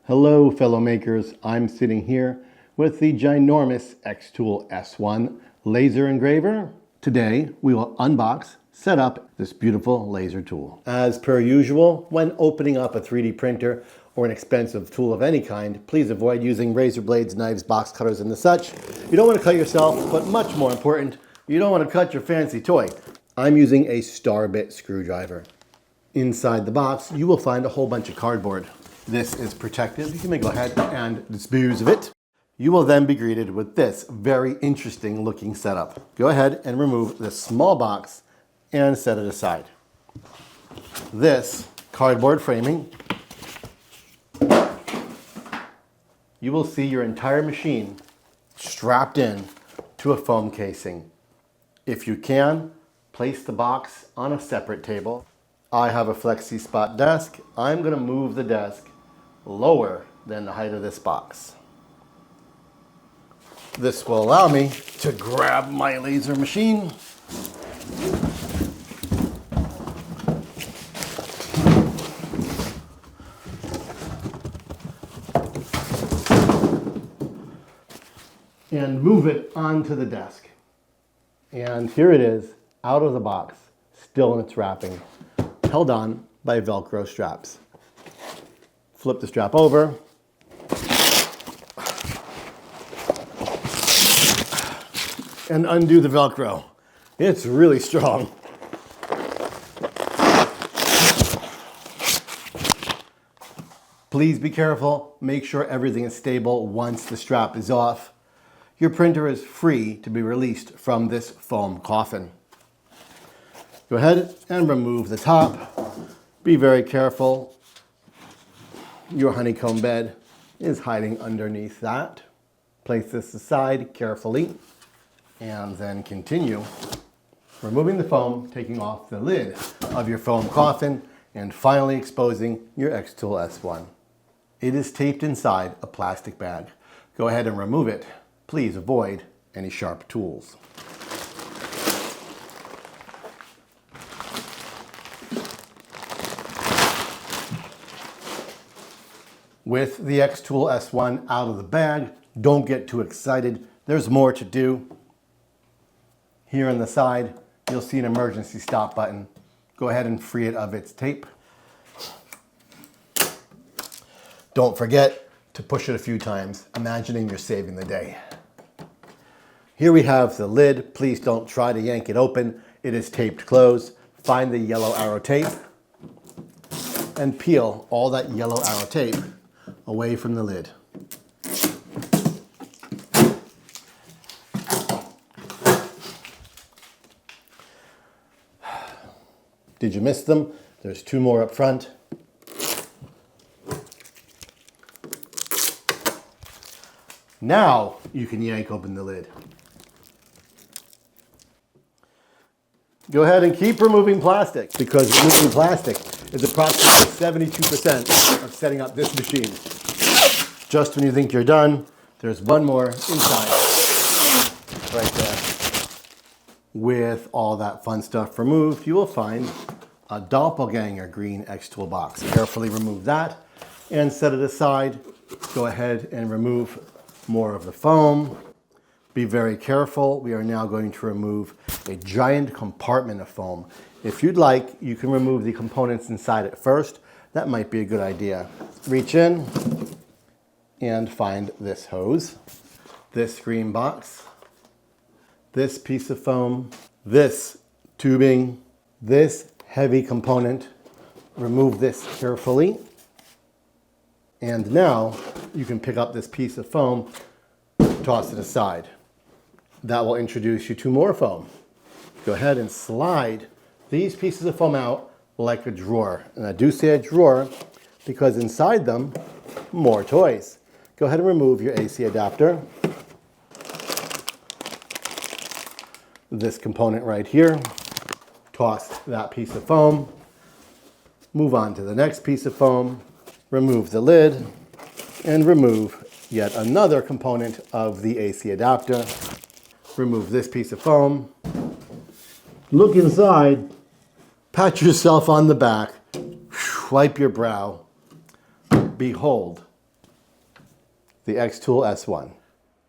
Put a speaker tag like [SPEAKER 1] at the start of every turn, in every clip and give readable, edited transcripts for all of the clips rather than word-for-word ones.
[SPEAKER 1] Hello fellow makers, I'm sitting here with the ginormous XTOOL S1 laser engraver. Today we will unbox, set up this beautiful laser tool. As per usual, when opening up a 3D printer or an expensive tool of any kind, please avoid using razor blades, knives, box cutters and the such. You don't want to cut yourself, but much more important, you don't want to cut your fancy toy. I'm using a star-bit screwdriver. Inside the box, you will find a whole bunch of cardboard. This is protected. You can go ahead and dispose of it. You will then be greeted with this very interesting looking setup. Go ahead and remove this small box and set it aside. This cardboard framing, you will see your entire machine strapped in to a foam casing. If you can, place the box on a separate table. I have a flexi spot desk. I'm going to move the desk lower than the height of this box. This will allow me to grab my laser machine and move it onto the desk. And here it is, out of the box, still in its wrapping, held on by Velcro straps. Flip the strap over. And undo the Velcro. It's really strong. Please be careful. Make sure everything is stable once the strap is off. Your printer is free to be released from this foam coffin. Go ahead and remove the top. Be very careful. Your honeycomb bed is hiding underneath that. Place this aside carefully and then continue removing the foam, taking off the lid of your foam coffin, and finally exposing your XTOOL S1. It is taped inside a plastic bag. Go ahead and remove it. Please avoid any sharp tools. With the XTOOL S1 out of the bag, don't get too excited. There's more to do. Here on the side, you'll see an emergency stop button. Go ahead and free it of its tape. Don't forget to push it a few times, imagining you're saving the day. Here we have the lid. Please don't try to yank it open. It is taped closed. Find the yellow arrow tape and peel all that yellow arrow tape away from the lid. Did you miss them? There's two more up front. Now you can yank open the lid. Go ahead and keep removing plastic, because removing plastic is approximately 72% of setting up this machine. Just when you think you're done, there's one more inside, right there. With all that fun stuff removed, you will find a doppelganger green XTOOL box. Carefully remove that and set it aside. Go ahead and remove more of the foam. Be very careful. We are now going to remove a giant compartment of foam. If you'd like, you can remove the components inside it first. That might be a good idea. Reach in and find this hose, this green box, this piece of foam, this tubing, this heavy component. Remove this carefully. And now you can pick up this piece of foam, toss it aside. That will introduce you to more foam. Go ahead and slide these pieces of foam out like a drawer. And I do say a drawer because inside them, more toys. Go ahead and remove your AC adapter. This component right here. Toss that piece of foam. Move on to the next piece of foam. Remove the lid and remove yet another component of the AC adapter. Remove this piece of foam. Look inside. Pat yourself on the back. Wipe your brow. Behold, the XTOOL S1.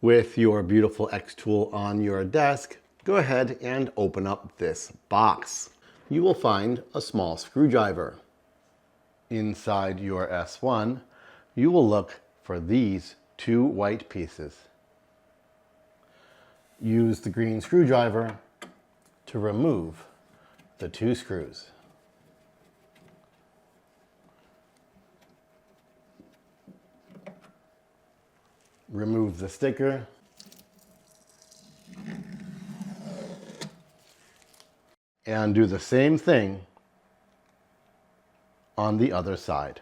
[SPEAKER 1] With your beautiful XTOOL on your desk, go ahead and open up this box. You will find a small screwdriver. Inside your S1, you will look for these two white pieces. Use the green screwdriver to remove the two screws. Remove the sticker. And do the same thing on the other side.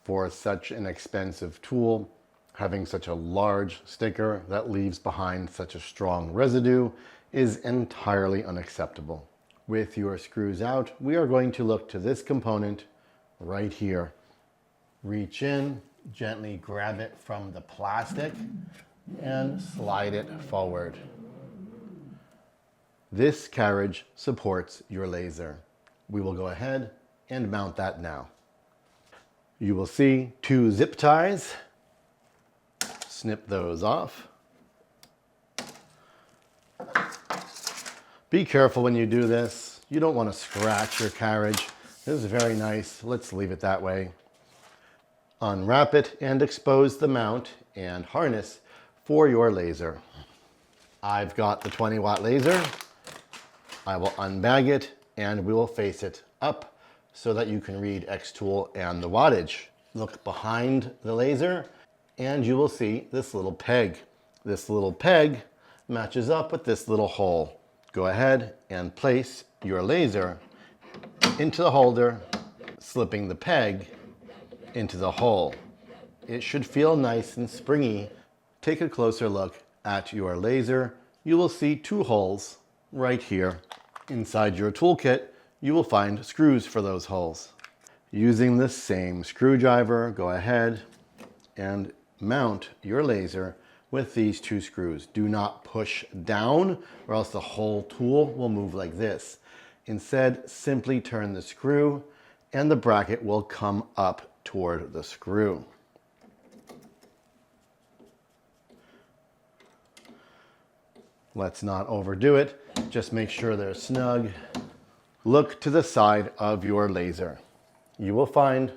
[SPEAKER 1] For such an expensive tool, having such a large sticker that leaves behind such a strong residue is entirely unacceptable. With your screws out, we are going to look to this component right here. Reach in, gently grab it from the plastic, and slide it forward. This carriage supports your laser. We will go ahead and mount that now. You will see two zip ties. Snip those off. Be careful when you do this. You don't want to scratch your carriage. This is very nice. Let's leave it that way. Unwrap it and expose the mount and harness for your laser. I've got the 20-watt laser. I will unbag it and we will face it up so that you can read XTOOL and the wattage. Look behind the laser and you will see this little peg. This little peg matches up with this little hole. Go ahead and place your laser into the holder, slipping the peg into the hole. It should feel nice and springy. Take a closer look at your laser. You will see two holes right here. Inside your toolkit, you will find screws for those holes. Using the same screwdriver, go ahead and mount your laser with these two screws. Do not push down or else the whole tool will move like this. Instead, simply turn the screw and the bracket will come up toward the screw. Let's not overdo it. Just make sure they're snug. Look to the side of your laser. You will find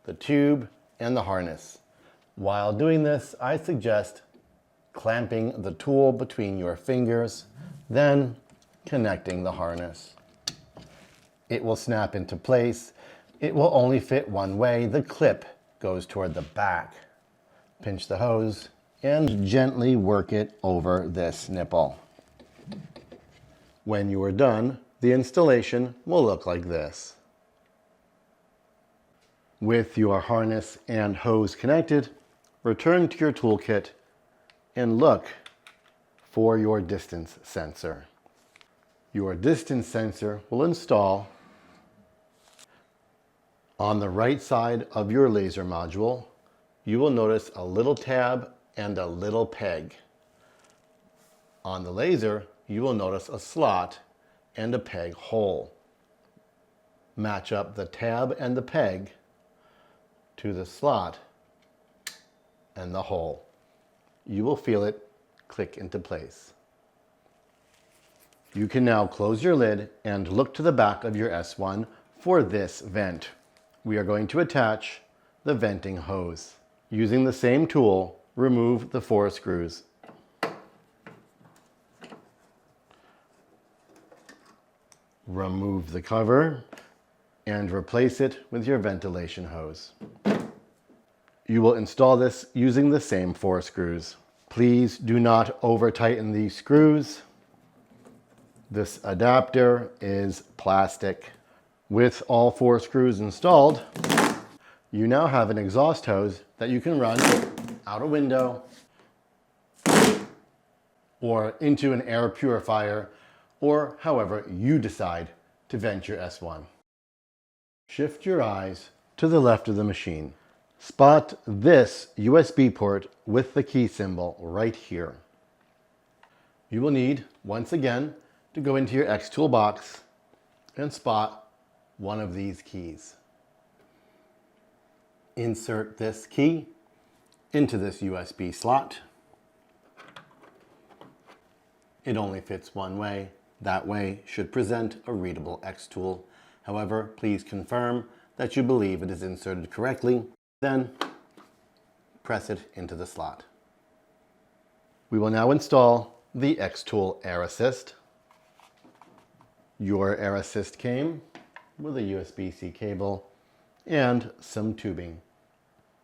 [SPEAKER 1] the tube and the harness. While doing this, I suggest clamping the tool between your fingers, then connecting the harness. It will snap into place. It will only fit one way. The clip goes toward the back. Pinch the hose and gently work it over this nipple. When you are done, the installation will look like this. With your harness and hose connected, return to your toolkit and look for your distance sensor. Your distance sensor will install on the right side of your laser module. You will notice a little tab and a little peg. On the laser, you will notice a slot and a peg hole. Match up the tab and the peg to the slot and the hole. You will feel it click into place. You can now close your lid and look to the back of your S1 for this vent. We are going to attach the venting hose. Using the same tool, remove the 4 screws. Remove the cover and replace it with your ventilation hose. You will install this using the same 4 screws. Please do not over tighten these screws. This adapter is plastic. With all 4 screws installed, you now have an exhaust hose that you can run out a window or into an air purifier, or however you decide to vent your S1. Shift your eyes to the left of the machine. Spot this USB port with the key symbol right here. You will need, once again, to go into your XTOOL box and spot one of these keys. Insert this key into this USB slot. It only fits one way. That way should present a readable XTOOL. However, please confirm that you believe it is inserted correctly, then press it into the slot. We will now install the XTOOL Air Assist. Your Air Assist came with a USB-C cable and some tubing.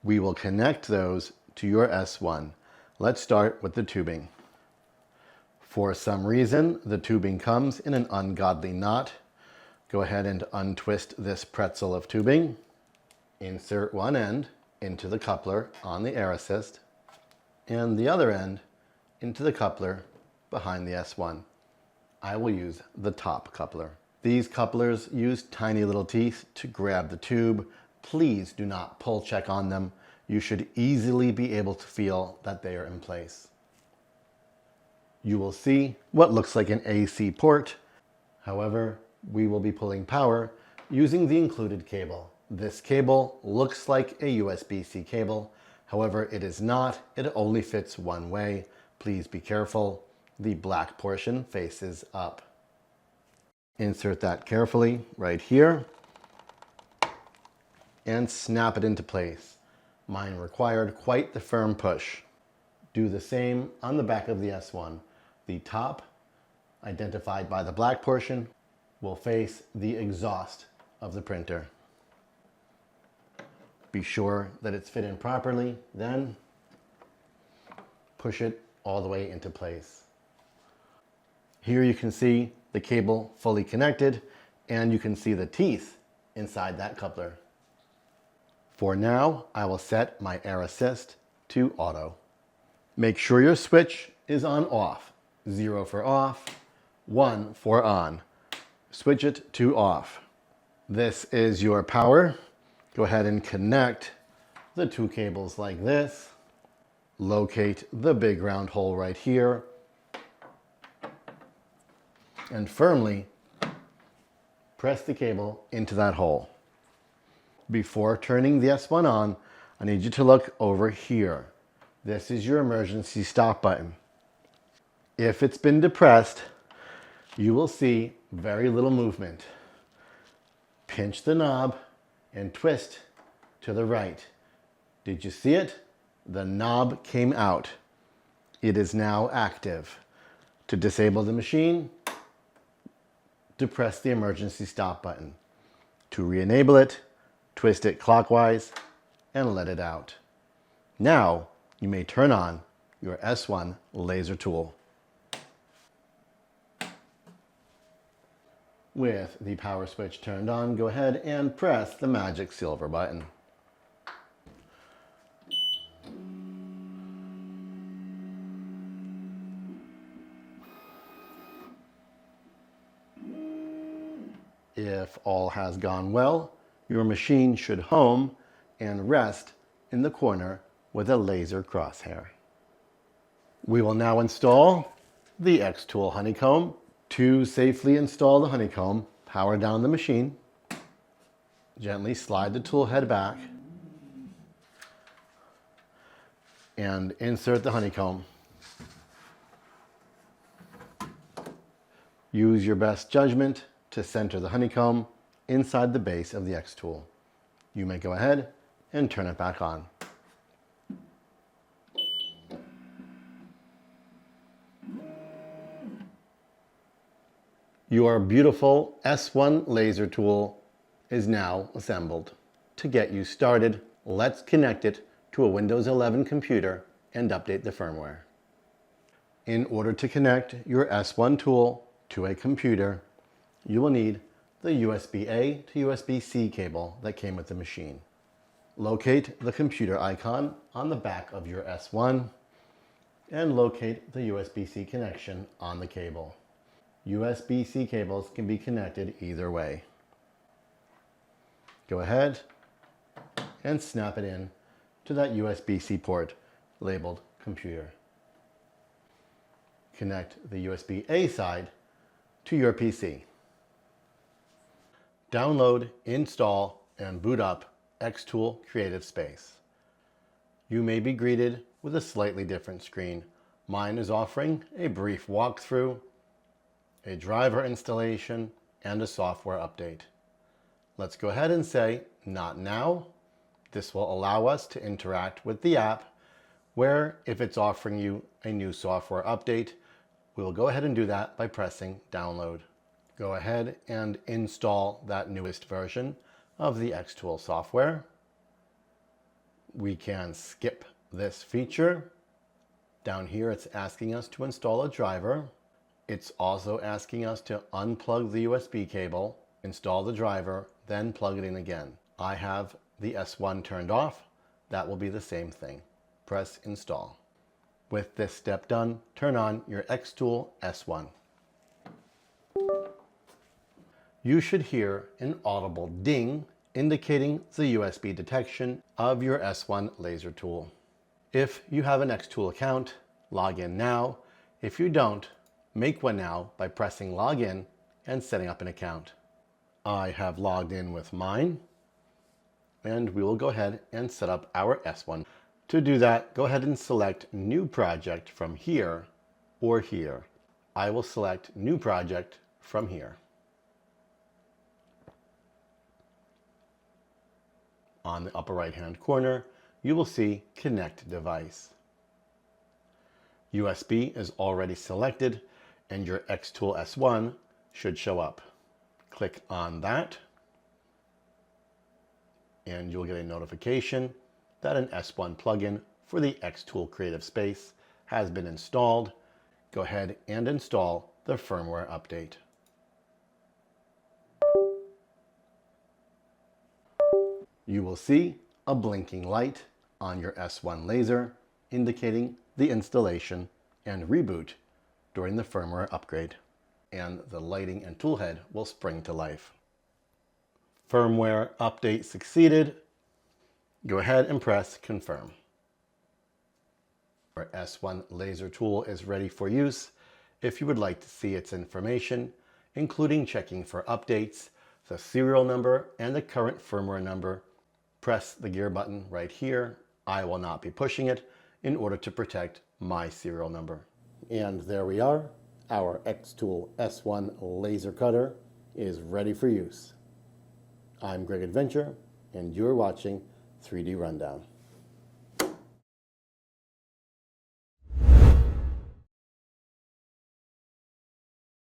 [SPEAKER 1] We will connect those to your S1. Let's start with the tubing. For some reason, the tubing comes in an ungodly knot. Go ahead and untwist this pretzel of tubing. Insert one end into the coupler on the Air Assist and the other end into the coupler behind the S1. I will use the top coupler. These couplers use tiny little teeth to grab the tube. Please do not pull check on them. You should easily be able to feel that they are in place. You will see what looks like an AC port. However, we will be pulling power using the included cable. This cable looks like a USB-C cable. However, it is not. It only fits one way. Please be careful. The black portion faces up. Insert that carefully right here and snap it into place. Mine required quite the firm push. Do the same on the back of the S1. The top, identified by the black portion, will face the exhaust of the printer. Be sure that it's fit in properly, then push it all the way into place. Here you can see the cable fully connected, and you can see the teeth inside that coupler. For now, I will set my Air Assist to auto. Make sure your switch is on off. 0 for off, 1 for on. Switch it to off. This is your power. Go ahead and connect the two cables like this. Locate the big round hole right here and firmly press the cable into that hole. Before turning the S1 on, I need you to look over here. This is your emergency stop button. If it's been depressed, you will see very little movement. Pinch the knob and twist to the right. Did you see it? The knob came out. It is now active. To disable the machine, depress the emergency stop button. To re-enable it, twist it clockwise and let it out. Now you may turn on your S1 laser tool. With the power switch turned on, go ahead and press the magic silver button. If all has gone well, your machine should home and rest in the corner with a laser crosshair. We will now install the XTOOL honeycomb. To safely install the honeycomb, power down the machine. Gently slide the tool head back and insert the honeycomb. Use your best judgment to center the honeycomb inside the base of the XTOOL. You may go ahead and turn it back on. Your beautiful S1 laser tool is now assembled. To get you started, let's connect it to a Windows 11 computer and update the firmware. In order to connect your S1 tool to a computer, you will need the USB-A to USB-C cable that came with the machine. Locate the computer icon on the back of your S1 and locate the USB-C connection on the cable. USB-C cables can be connected either way. Go ahead and snap it in to that USB-C port labeled computer. Connect the USB-A side to your PC. Download, install, and boot up XTOOL Creative Space. You may be greeted with a slightly different screen. Mine is offering a brief walkthrough, a driver installation, and a software update. Let's go ahead and say, not now. This will allow us to interact with the app, where if it's offering you a new software update, we will go ahead and do that by pressing download. Go ahead and install that newest version of the XTOOL software. We can skip this feature. Down here it's asking us to install a driver. It's also asking us to unplug the USB cable, install the driver, then plug it in again. I have the S1 turned off. That will be the same thing. Press install. With this step done, turn on your XTOOL S1. You should hear an audible ding indicating the USB detection of your S1 laser tool. If you have an XTOOL account, log in now. If you don't, make one now by pressing login and setting up an account. I have logged in with mine, and we will go ahead and set up our S1. To do that, go ahead and select New Project from here or here. I will select New Project from here. On the upper right-hand corner, you will see Connect Device. USB is already selected, and your XTOOL S1 should show up. Click on that, and you'll get a notification that an S1 plugin for the XTOOL Creative Space has been installed. Go ahead and install the firmware update. You will see a blinking light on your S1 laser indicating the installation and reboot during the firmware upgrade, and the lighting and toolhead will spring to life. Firmware update succeeded. Go ahead and press confirm. Our S1 laser tool is ready for use. If you would like to see its information, including checking for updates, the serial number, and the current firmware number, press the gear button right here. I will not be pushing it in order to protect my serial number. And there we are. Our XTOOL S1 laser cutter is ready for use. I'm Greg Adventure, and you're watching 3D Rundown.